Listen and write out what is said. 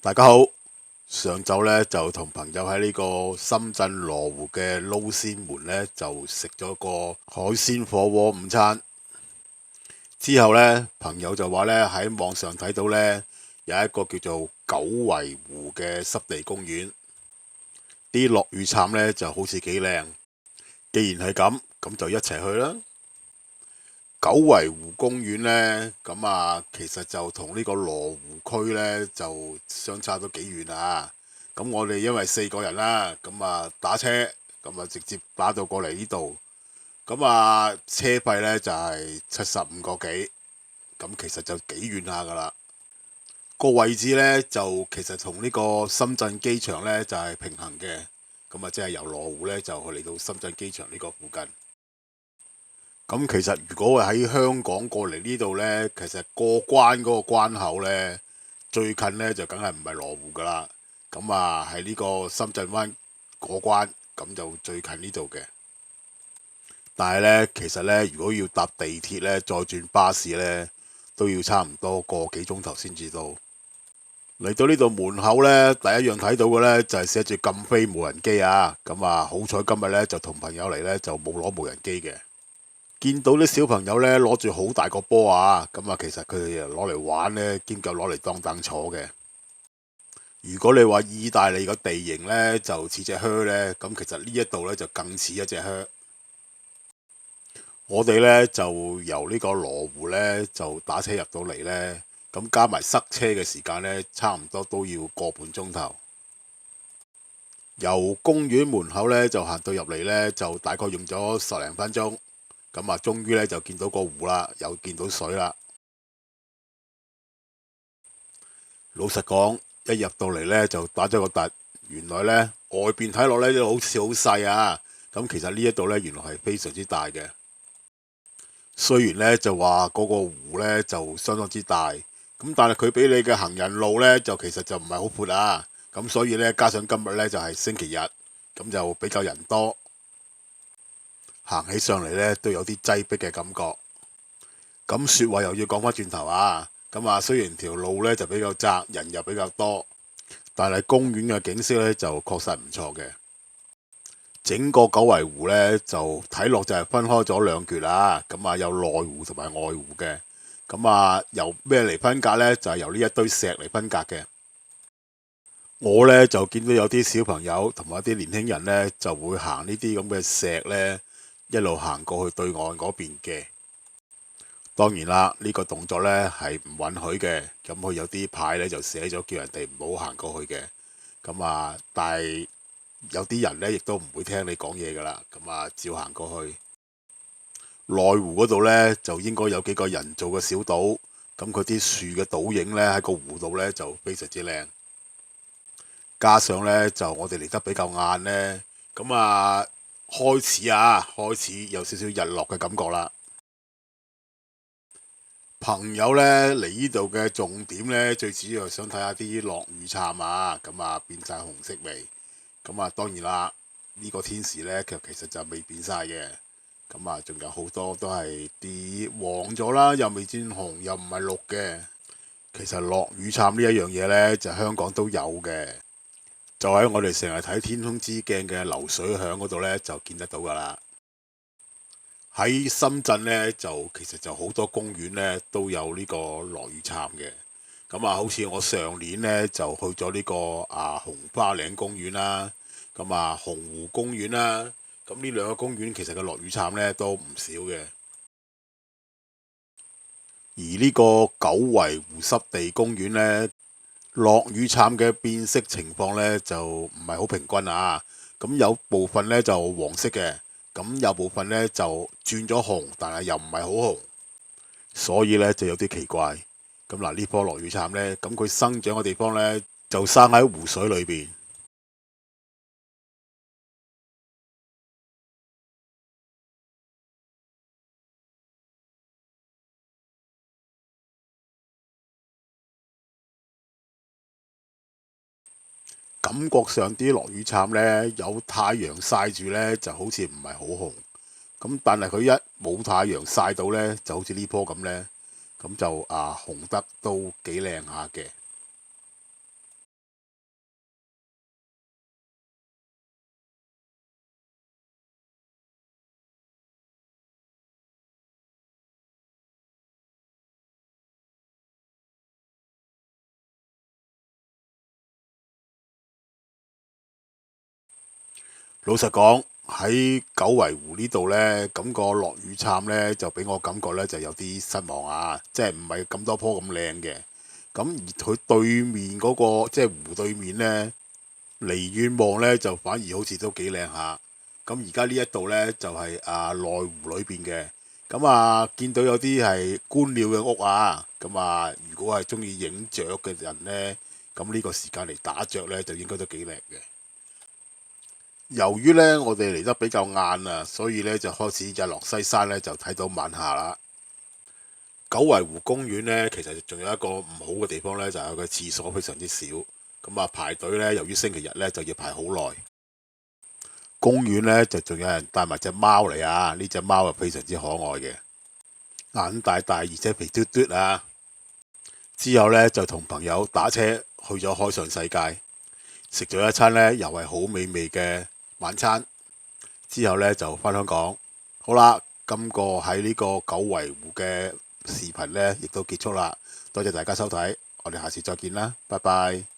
大家好，上晝呢，就同朋友喺呢個深圳羅湖嘅撈鮮門呢，就食咗個海鮮火鍋午餐。之後呢，朋友就話呢，喺網上睇到呢，有一個叫做九圍湖嘅濕地公園，啲落雨杉呢就好似幾靚。既然係咁，咁就一齊去啦。九圍湖公園呢，其實就同呢個羅湖區呢，就相差都幾遠啊。咁我哋因為4個人啦，打車，直接打到過嚟呢度。車費呢就係75個幾，咁其實就幾遠下噶啦。個位置呢，就其實同呢個深圳機場呢，就係平行嘅，即係由羅湖呢，就嚟到深圳機場呢個附近。咁其實如果喺香港過嚟呢度呢，其實過關嗰個關口呢，最近呢就梗係唔係羅湖噶啦。喺呢個深圳灣過關，咁就最近呢度嘅。但係呢，其實呢，如果要搭地鐵呢，再轉巴士呢，都要差唔多個幾鐘頭先至到。嚟到呢度門口呢，第一樣睇到嘅呢，就係寫住禁飛無人機啊。好彩今日呢，就同朋友嚟呢，就冇攞無人機嘅。見到啲小朋友呢，攞住好大個波啊，其實佢哋攞嚟玩呢，兼夠攞嚟當凳坐嘅。如果你話意大利個地形呢，就似隻靴呢，咁其實呢一度呢，就更似一隻靴。我哋呢，就由呢個羅湖呢，就打車入到嚟呢，咁加埋塞車嘅時間呢，差唔多都要個半鐘頭。由公園門口呢，就行到入嚟呢，就大概用咗10零分鐘。終於咧就見到個湖啦，又見到水啦。老實講，一入到嚟呢，就打咗個突，原來呢，外邊睇落呢，都好似好細啊。其實呢一度呢，原來係非常之大嘅。雖然呢，就話嗰個湖呢，就相當之大，但係佢俾你嘅行人路呢，就其實就唔係好闊啊。所以呢，加上今日呢，就係星期日，咁就比較人多。行起上嚟呢，都有啲擠迫嘅感覺。咁說話又要講返轉頭啊！雖然條路呢就比較窄，人又比較多，但係公園嘅景色呢就確實唔錯嘅。整個九圍湖呢，就睇落就係分開咗兩橛啦。有內湖同埋外湖嘅。由咩嚟分隔呢？就係由呢一堆石嚟分隔嘅。我呢，就見到有啲小朋友同埋啲年輕人呢，就會行呢啲咁嘅石呢，一路行過去對岸嗰邊嘅。當然啦，呢個動作呢係唔允許嘅。佢有啲牌呢就寫咗叫人哋唔好行過去嘅。但係有啲人呢亦都唔會聽你講嘢噶啦。照行過去。內湖嗰度呢，就應該有幾個人造嘅小島。佢啲樹嘅倒影呢，喺個湖度呢就非常之靚。加上呢，就我哋嚟得比較晏呢，開始有少少日落嘅感覺啦。朋友呢嚟呢度嘅重點呢，最主要係想睇下啲落雨杉啊，變晒紅色未？當然啦，呢個天時呢，其實就未變晒嘅。仲有好多都係啲黃咗啦，又未轉紅，又唔係綠嘅。其實落雨杉呢一樣嘢呢，就香港都有嘅，就喺我哋成日睇天空之鏡嘅流水響嗰度呢，就見得到噶啦。喺深圳呢，就其實就好多公園呢都有呢個落雨杉嘅。好似我上年呢，就去咗呢個紅花嶺公園啦，洪湖公園啦。呢兩個公園其實嘅落雨杉呢都唔少嘅。而呢個九圍湖濕地公園呢，落雨杉嘅變色情況呢就唔係好平均啊。有部分呢就黃色嘅。有部分呢就轉咗紅，但係又唔係好紅，所以呢就有啲奇怪。呢棵落雨杉呢，佢生長嘅地方呢，就生喺湖水裏邊。感覺上啲落雨杉呢，有太陽曬住呢，就好似唔係好紅。但係佢一冇太陽曬到呢，就好似呢棵咁呢，紅得都幾靚下嘅。老實講喺九圍湖呢度呢，咁個落雨杉呢，就俾我感覺呢就有啲失望啊，即係唔係咁多棵咁靚嘅。咁而佢對面嗰個即係湖對面呢，離遠望呢，就反而好似都幾靚下。咁而家呢一度呢，就係內湖裏邊嘅。咁見到有啲係觀鳥嘅屋啊。咁如果係中意影雀嘅人呢，咁呢個時間嚟打雀呢，就應該都幾靚嘅。由於呢，我哋嚟得比較晏啊，所以呢，就開始日落西山呢，就睇到晚霞啦。九圍湖公園呢，其實仲有一個唔好嘅地方呢，就係個廁所非常之少。排隊呢，由於星期日呢，就要排好耐。公園呢，就仲有人帶埋隻貓嚟啊！呢隻貓啊非常之可愛嘅，眼大大而且肥嘟嘟啊！之後呢，就同朋友打車去咗海上世界，食咗一餐呢，又係好美味嘅晚餐。之後呢，就返香港。好啦，今個喺呢個九圍湖嘅視頻呢，亦都結束啦。多謝大家收睇，我哋下次再見啦，拜拜。